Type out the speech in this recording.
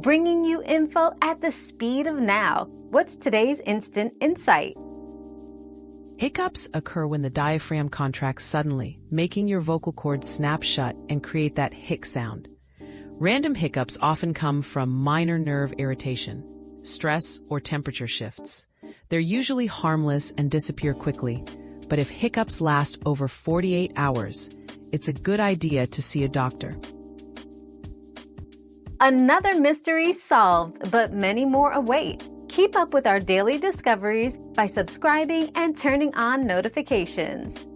bringing you info at the speed of now. What's today's instant insight? Hiccups occur when the diaphragm contracts suddenly, making your vocal cords snap shut and create that hic sound. Random hiccups often come from minor nerve irritation, stress, or temperature shifts. They're usually harmless and disappear quickly, but if hiccups last over 48 hours, it's a good idea to see a doctor. Another mystery solved, but many more await. Keep up with our daily discoveries by subscribing and turning on notifications.